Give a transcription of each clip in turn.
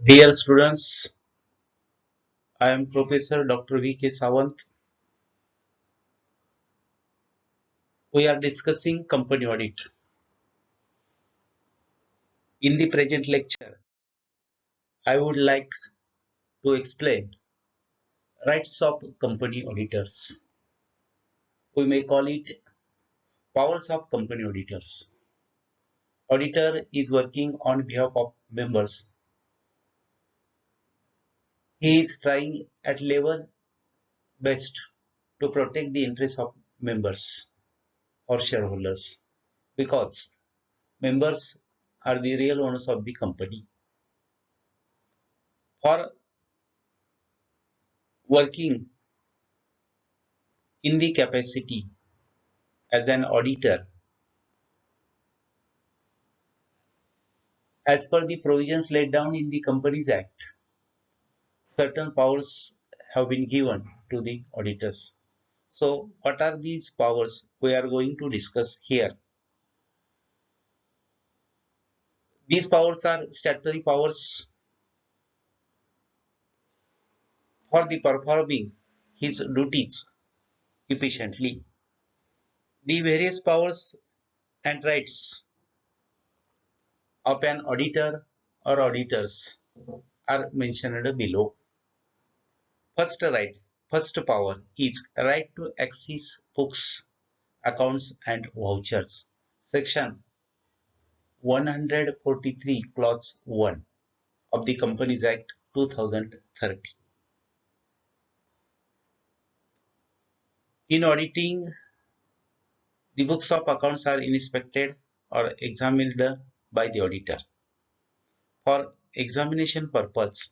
Dear students, I am Professor Dr. V.K. Sawant. We are discussing company audit. In the present lecture, I would like to explain rights of company auditors. We may call it powers of company auditors. Auditor is working on behalf of members. He is trying at level best to protect the interests of members or shareholders because members are the real owners of the company. For working in the capacity as an auditor, as per the provisions laid down in the Companies Act, certain powers have been given to the auditors. So, what are these powers we are going to discuss here? These powers are statutory powers for the performing his duties efficiently. The various powers and rights of an auditor or auditors are mentioned below. First power is right to access books, accounts and vouchers. Section 143 clause 1 of the Companies Act 2013. In auditing, the books of accounts are inspected or examined by the auditor. For examination purpose,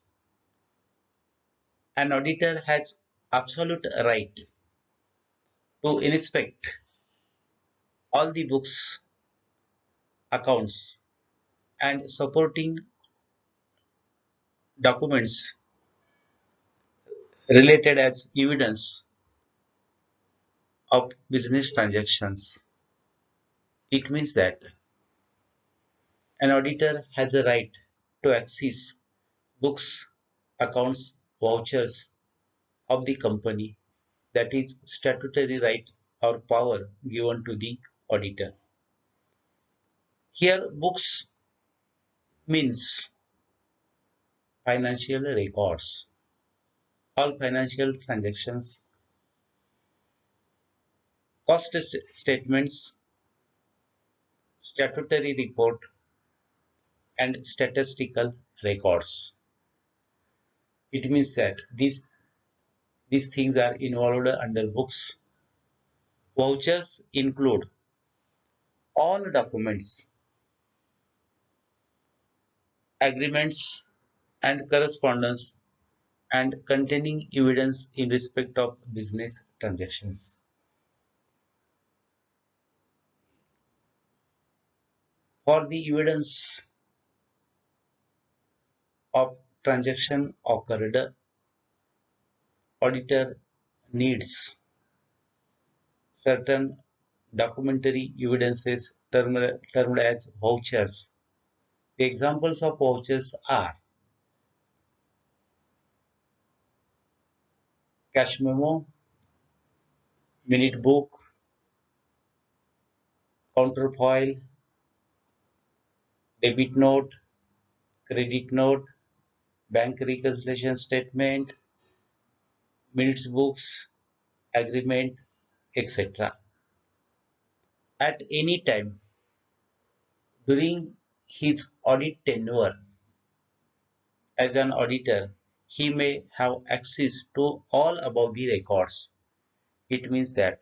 an auditor has absolute right to inspect all the books, accounts and supporting documents related as evidence of business transactions. It means that an auditor has a right to access books, accounts, vouchers of the company, that is statutory right or power given to the auditor. Here books means financial records, all financial transactions, cost statements, statutory report and statistical records. It means that these things are involved under books. Vouchers include all documents, agreements and correspondence and containing evidence in respect of business transactions. For the evidence of transaction occurred, auditor needs certain documentary evidences termed as vouchers. The examples of vouchers are cash memo, minute book, counterfoil, debit note, credit note, bank reconciliation statement, minutes books, agreement, etc. At any time during his audit tenure as an auditor, he may have access to all above the records. It means that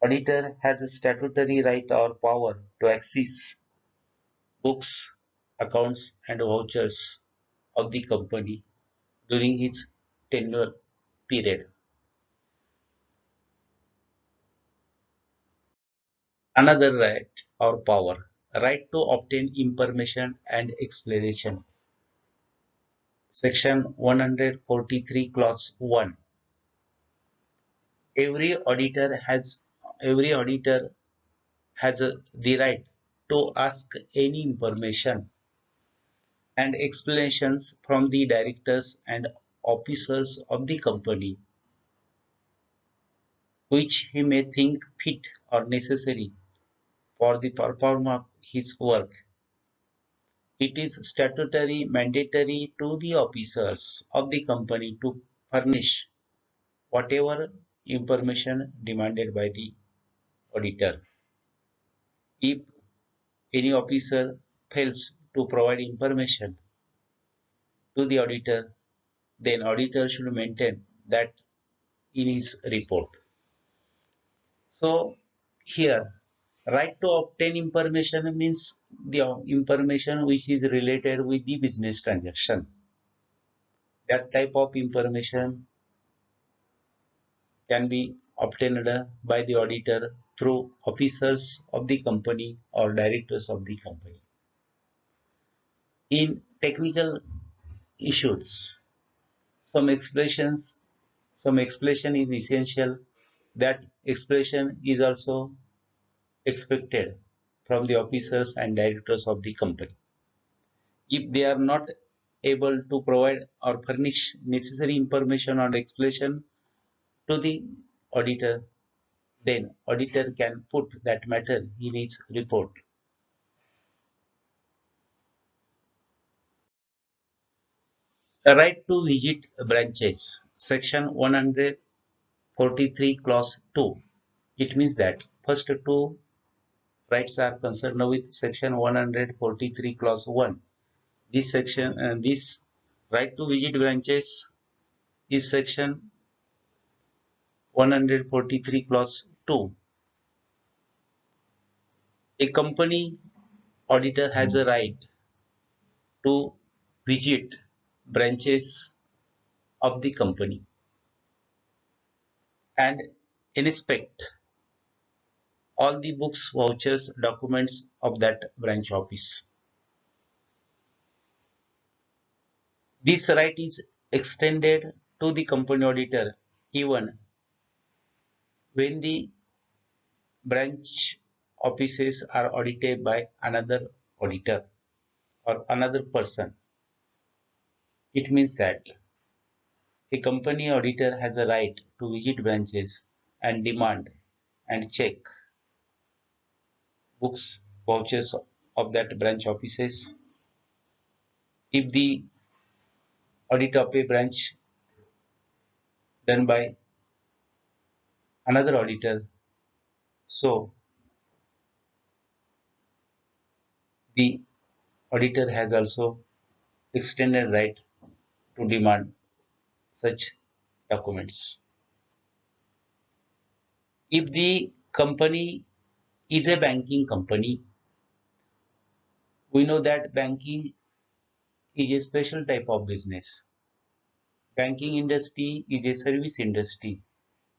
auditor has a statutory right or power to access books, accounts and vouchers of the company during its tenure period. Another right or power, right to obtain information and explanation. Section 143 clause 1. Every auditor has every auditor has the right to ask any information and explanations from the directors and officers of the company, which he may think fit or necessary for the performance of his work. It is statutory mandatory to the officers of the company to furnish whatever information demanded by the auditor. If any officer fails to provide information to the auditor, then auditor should maintain that in his report. So here, right to obtain information means the information which is related with the business transaction. That type of information can be obtained by the auditor through officers of the company or directors of the company. In technical issues, some expressions, some explanation is essential. That expression is also expected from the officers and directors of the company. If they are not able to provide or furnish necessary information or explanation to the auditor, then auditor can put that matter in his report. A right to visit branches. Section 143 clause 2. It means that first two rights are concerned with section 143 clause 1. This right to visit branches is section 143 clause 2. A company auditor has a right to visit branches of the company and inspect all the books, vouchers, documents of that branch office. This right is extended to the company auditor even when the branch offices are audited by another auditor or another person. It means that a company auditor has a right to visit branches and demand and check books, vouchers of that branch offices. If the audit of a branch done by another auditor, so the auditor has also extended right to demand such documents. If the company is a banking company, we know that banking is a special type of business. Banking industry is a service industry.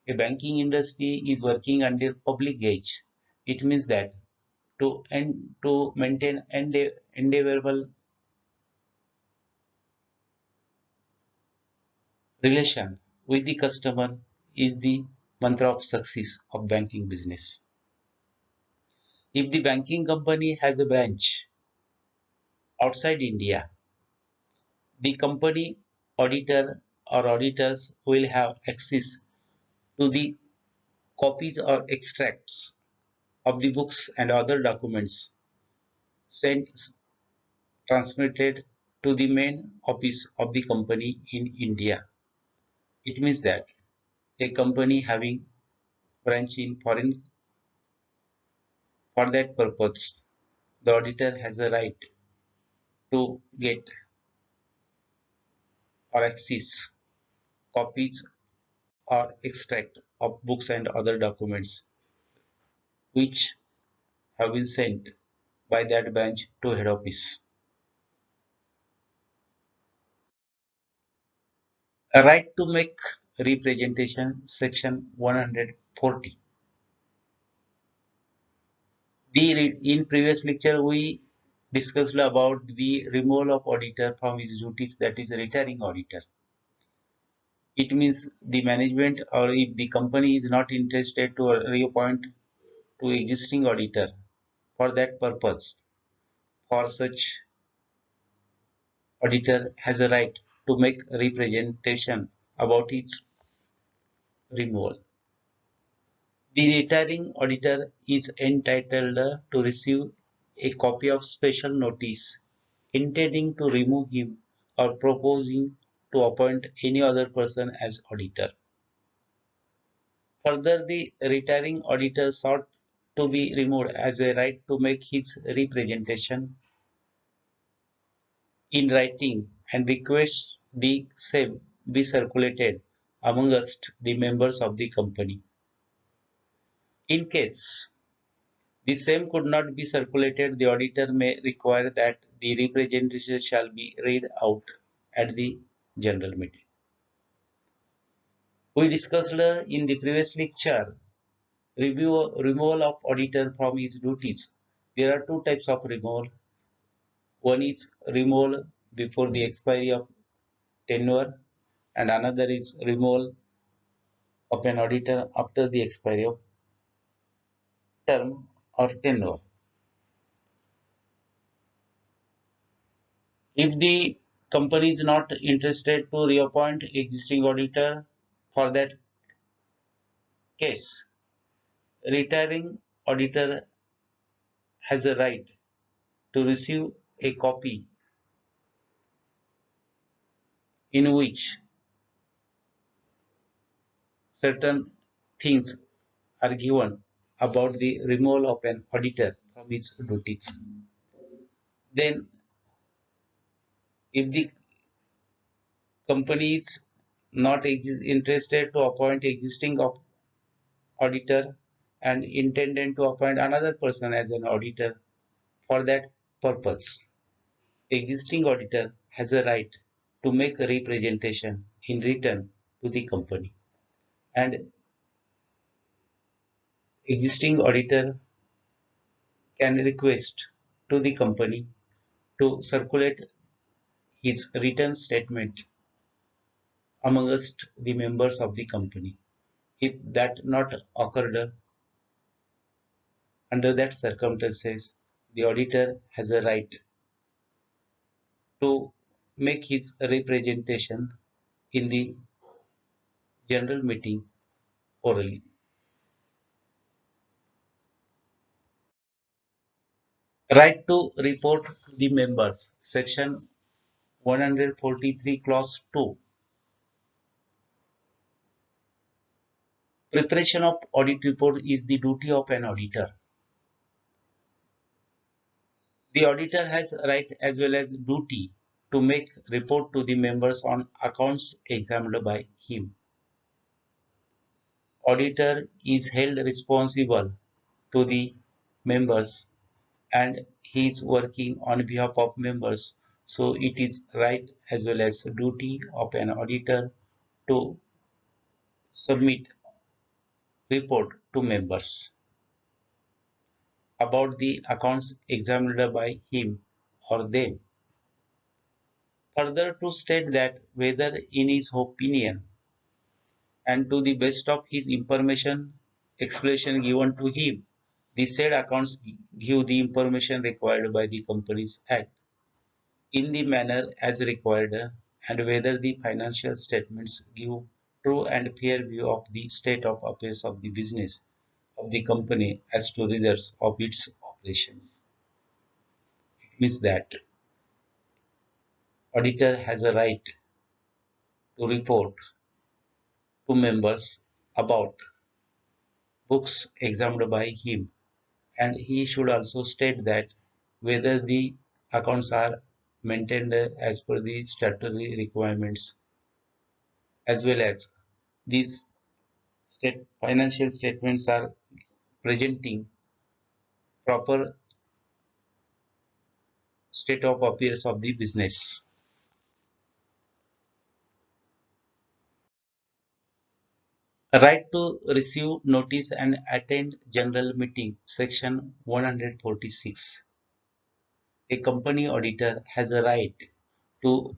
A banking industry is working under public gauge. It means that to maintain endeavorable relation with the customer is the mantra of success of banking business. If the banking company has a branch outside India, the company auditor or auditors will have access to the copies or extracts of the books and other documents sent transmitted to the main office of the company in India. It means that a company having branch in foreign for that purpose, the auditor has a right to get or access copies or extract of books and other documents which have been sent by that branch to head office. A right to make representation, section 140. In previous lecture, we discussed about the removal of auditor from his duties, that is retiring auditor. It means the management or if the company is not interested to reappoint to existing auditor for that purpose, for such auditor has a right to make representation about its removal. The retiring auditor is entitled to receive a copy of special notice intending to remove him or proposing to appoint any other person as auditor. Further, the retiring auditor sought to be removed as a right to make his representation in writing and request the same be circulated amongst the members of the company. In case the same could not be circulated, the auditor may require that the representation shall be read out at the general meeting. We discussed in the previous lecture removal of auditor from his duties. There are two types of removal. One is removal before the expiry of tenure, and another is removal of an auditor after the expiry of term or tenure. If the company is not interested to reappoint existing auditor for that case, retiring auditor has a right to receive a copy in which certain things are given about the removal of an auditor from his duties. Then, if the company is not interested to appoint existing auditor and intended to appoint another person as an auditor for that purpose, existing auditor has a right to make a representation in return to the company, and existing auditor can request to the company to circulate his written statement amongst the members of the company. If that not occurred under that circumstances, the auditor has a right to make his representation in the general meeting orally. Right to report to the members. Section 143 clause 2. Preparation of audit report is the duty of an auditor. The auditor has right as well as duty to make report to the members on accounts examined by him. Auditor is held responsible to the members and he is working on behalf of members. So it is right as well as duty of an auditor to submit report to members about the accounts examined by him or them. Further to state that whether in his opinion and to the best of his information explanation given to him, the said accounts give the information required by the Companies Act in the manner as required and whether the financial statements give true and fair view of the state of affairs of the business of the company as to results of its operations. It means that auditor has a right to report to members about books examined by him, and he should also state that whether the accounts are maintained as per the statutory requirements as well as these financial statements are presenting proper state of affairs of the business. Right to receive notice and attend general meeting. Section 146. A company auditor has a right to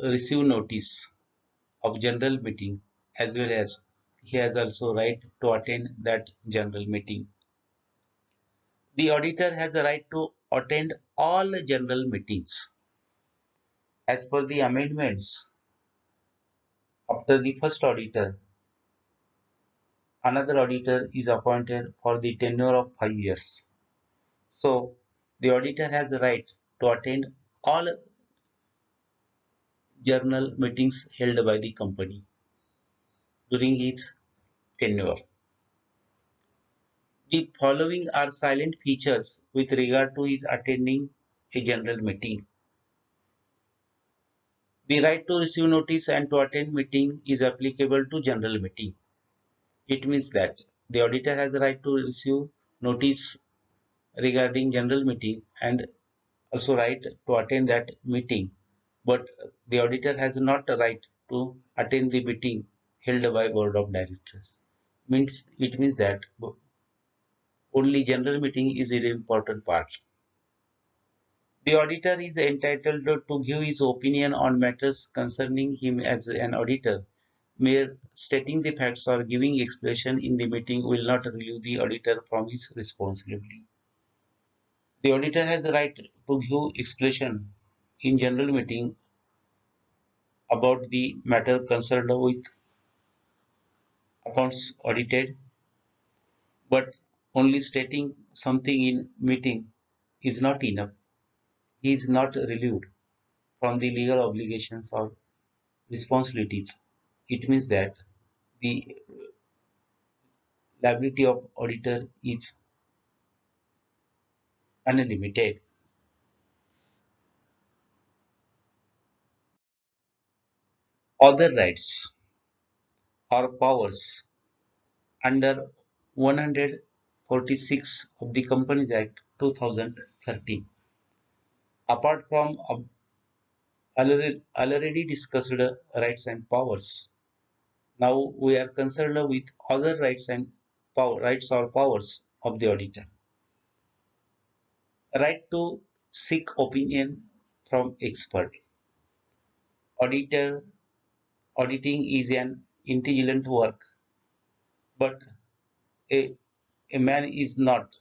receive notice of general meeting as well as he has also right to attend that general meeting. The auditor has a right to attend all general meetings As per the amendments, after the first auditor, another auditor is appointed for the tenure of 5 years. So, the auditor has a right to attend all journal meetings held by the company during his tenure. The following are silent features with regard to his attending a general meeting. The right to receive notice and to attend meeting is applicable to general meeting. It means that the auditor has the right to receive notice regarding general meeting and also right to attend that meeting. But the auditor has not the right to attend the meeting held by board of directors. Means it means that only general meeting is an important part. The auditor is entitled to give his opinion on matters concerning him as an auditor. Mere stating the facts or giving explanation in the meeting will not relieve the auditor from his responsibility. The auditor has the right to give explanation in general meeting about the matter concerned with accounts audited, but only stating something in meeting is not enough. He is not relieved from the legal obligations or responsibilities. It means that the liability of auditor is unlimited. Other rights or powers under 146 of the Companies Act 2013. Apart from already discussed rights and powers, now we are concerned with other rights and rights or powers of the auditor. Right to seek opinion from expert. Auditor auditing is an intelligent work, but a, a man is not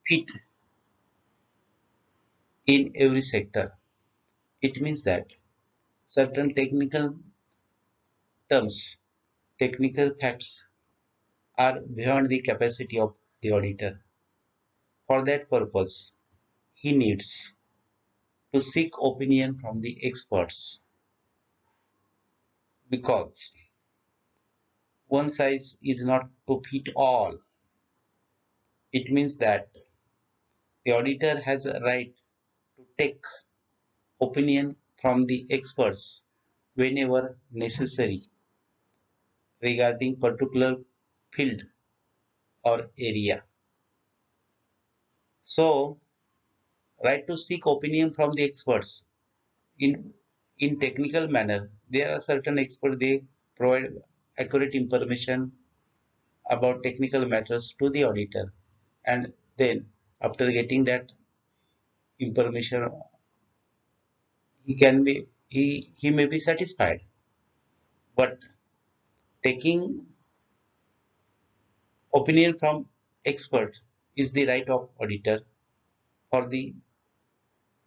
fit in every sector. It means that certain technical terms, technical facts are beyond the capacity of the auditor. For that purpose, he needs to seek opinion from the experts because one size is not to fit all. It means that the auditor has a right to take opinion from the experts whenever necessary regarding particular field or area. So, right to seek opinion from the experts in technical manner. There are certain experts they provide accurate information about technical matters to the auditor, and then after getting that information, he may be satisfied. But taking opinion from expert is the right of auditor for the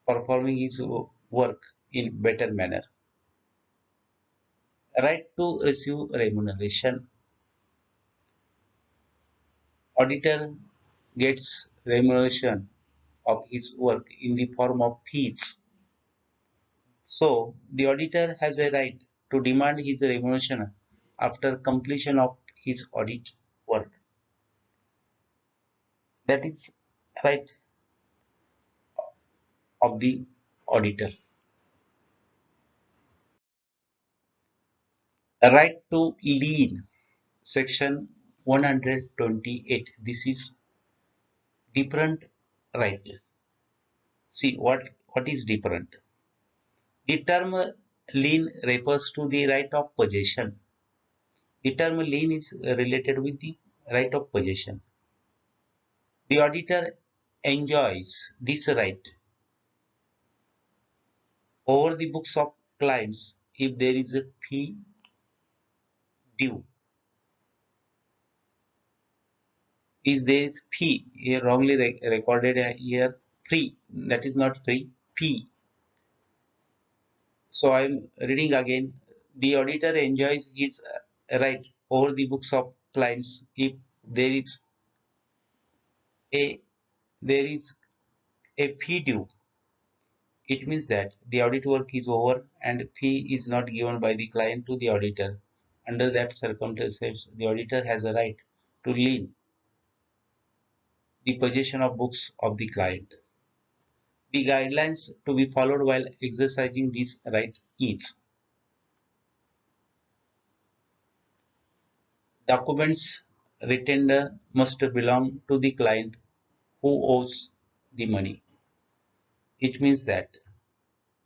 performing his work in better manner. Right to receive remuneration. Auditor gets remuneration of his work in the form of fees. So the auditor has a right to demand his remuneration after completion of his audit work. That is right of the auditor. Right to lien, section 128. This is different right. See what is different. The term lien refers to the right of possession. The term lien is related with the right of possession. The auditor enjoys this right over the books of clients if there is a fee due. Is there is fee here wrongly recorded here? free, that is not free, fee. So I'm reading again. The auditor enjoys his right over the books of clients if there is a there is a fee due. It means that the audit work is over and fee is not given by the client to the auditor. Under that circumstances, the auditor has a right to lien the possession of books of the client. The guidelines to be followed while exercising this right is: documents retained must belong to the client who owes the money. It means that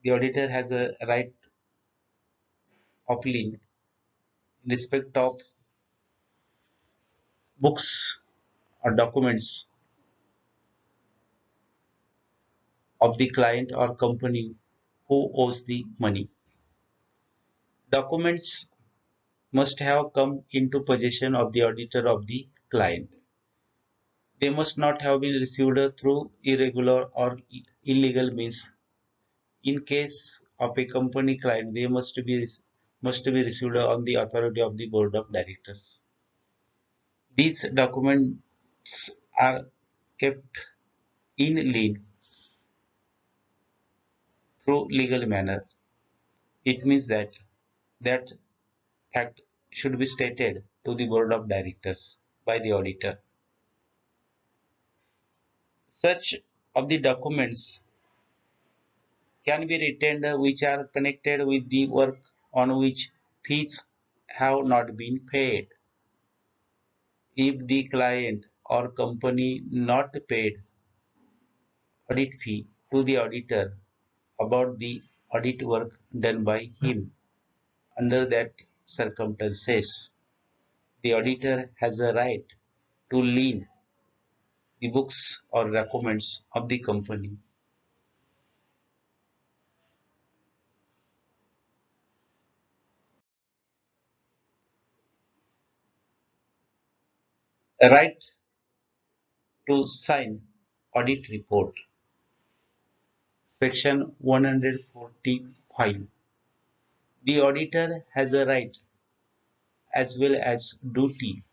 the auditor has a right of lien in respect of books or documents of the client or company who owes the money. Documents must have come into possession of the auditor of the client. They must not have been received through irregular or illegal means. In case of a company client, they must be received on the authority of the board of directors. These documents are kept in lien through legal manner. It means that fact should be stated to the board of directors by the auditor. Such of the documents can be retained which are connected with the work on which fees have not been paid. If the client or company not paid audit fee to the auditor about the audit work done by him, under that circumstances, the auditor has a right to lien the books or documents of the company. A right to sign audit report. Section 145. The auditor has a right as well as duty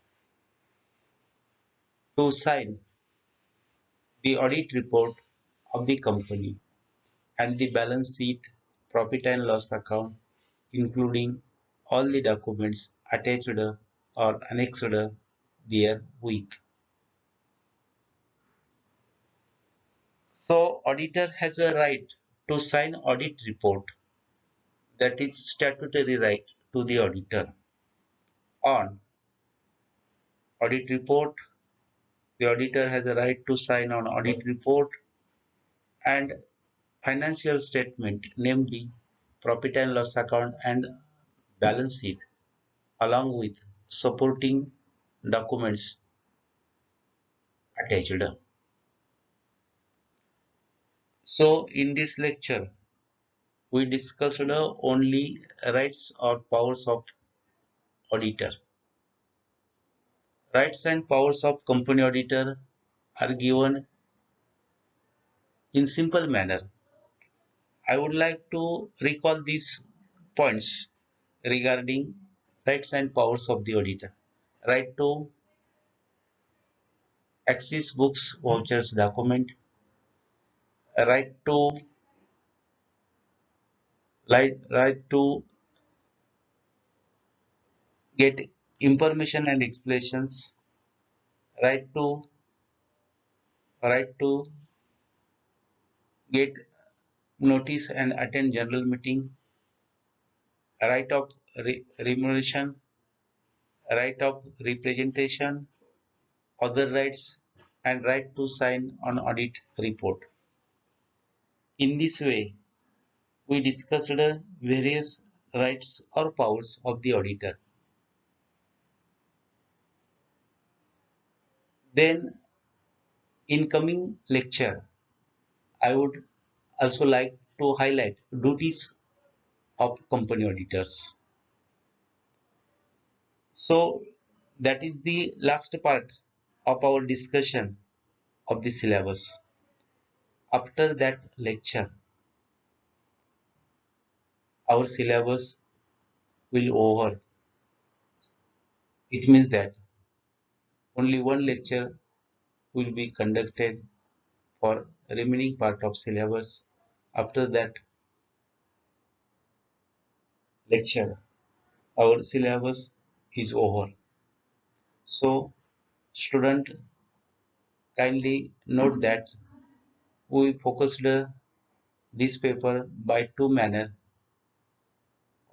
to sign the audit report of the company and the balance sheet, profit and loss account, including all the documents attached or annexed therewith. So, auditor has a right to sign audit report, that is statutory right to the auditor. On audit report, the auditor has a right to sign on audit report and financial statement, namely profit and loss account and balance sheet, along with supporting documents attached. So, in this lecture, we discussed only rights or powers of auditor. Rights and powers of company auditor are given in simple manner. I would like to recall these points regarding rights and powers of the auditor. Right to access books, vouchers, document. Right to right to get information and explanations. Right to right to get notice and attend general meeting. Right of remuneration. Right of representation. Other rights and right to sign on audit report. In this way, we discussed various rights or powers of the auditor. Then, in coming lecture, I would also like to highlight duties of company auditors. So, that is the last part of our discussion of the syllabus. After that lecture, our syllabus will over. It means that only one lecture will be conducted for remaining part of syllabus. After that lecture, our syllabus is over. So, student, kindly note that we focused this paper by two manner,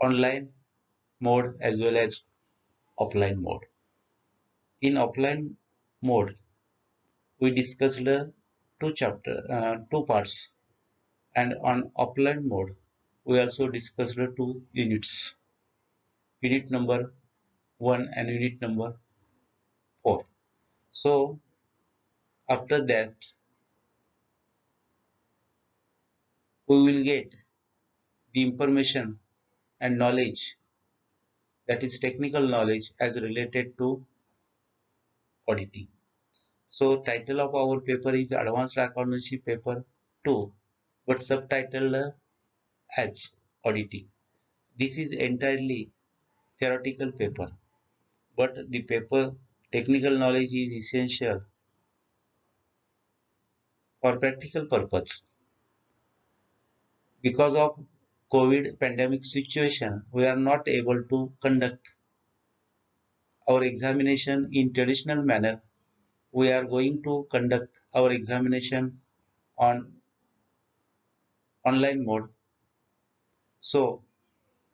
online mode as well as offline mode. In offline mode, we discussed two parts, and on offline mode, we also discussed two units, unit number 1 and unit number 4. So after that, we will get the information and knowledge, that is technical knowledge as related to auditing. So title of our paper is Advanced Accountancy Paper 2, but subtitled as Auditing. This is entirely theoretical paper, but the paper technical knowledge is essential for practical purpose. Because of COVID pandemic situation, we are not able to conduct our examination in traditional manner. We are going to conduct our examination on online mode. So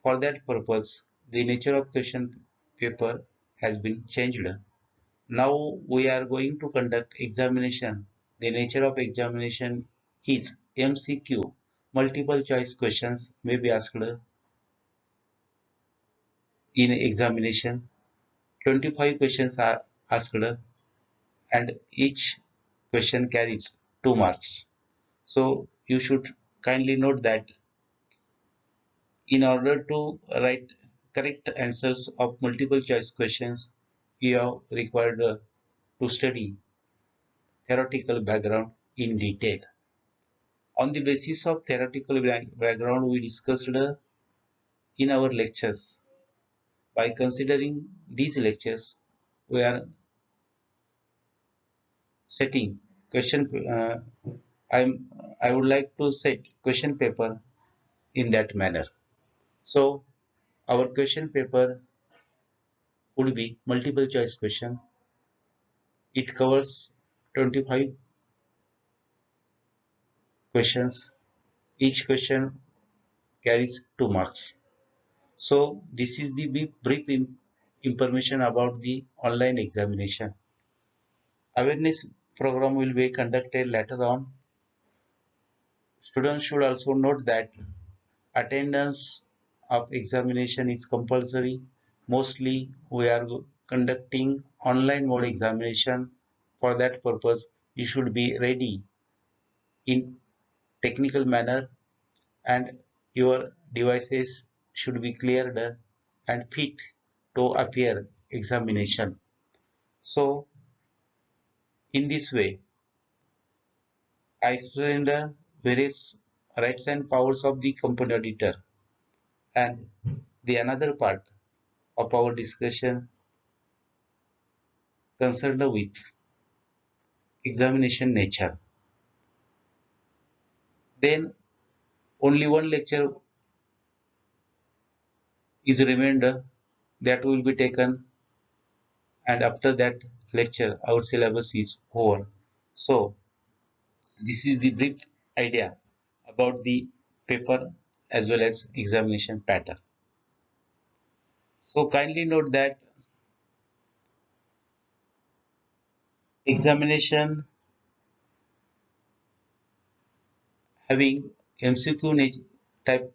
for that purpose, the nature of question paper has been changed. Now we are going to conduct examination. The nature of examination is MCQ. Multiple choice questions may be asked in examination. 25 questions are asked and each question carries 2 marks. So you should kindly note that in order to write correct answers of multiple choice questions, you are required to study theoretical background in detail. On the basis of theoretical background, we discussed in our lectures. By considering these lectures, we are setting question. I would like to set question paper in that manner. So our question paper would be multiple choice question. It covers 25 questions. Each question carries 2 marks. So this is the brief information about the online examination. Awareness program will be conducted later on. Students should also note that attendance of examination is compulsory. Mostly we are conducting online mode examination. For that purpose, you should be ready in technical manner and your devices should be cleared and fit to appear examination. So in this way, I explained various rights and powers of the company auditor, and the another part of our discussion concerned with examination nature. Then only one lecture is remained that will be taken, and after that lecture our syllabus is over. So this is the brief idea about the paper as well as examination pattern. So kindly note that examination having MCQ type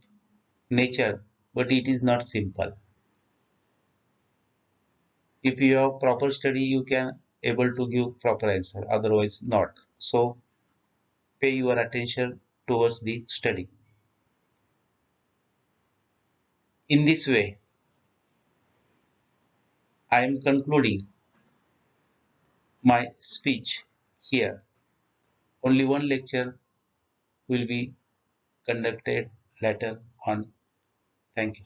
nature, but it is not simple. If you have proper study, you can able to give proper answer, otherwise not. So pay your attention towards the study. In this way, I am concluding my speech here. Only one lecture will be conducted later on. Thank you.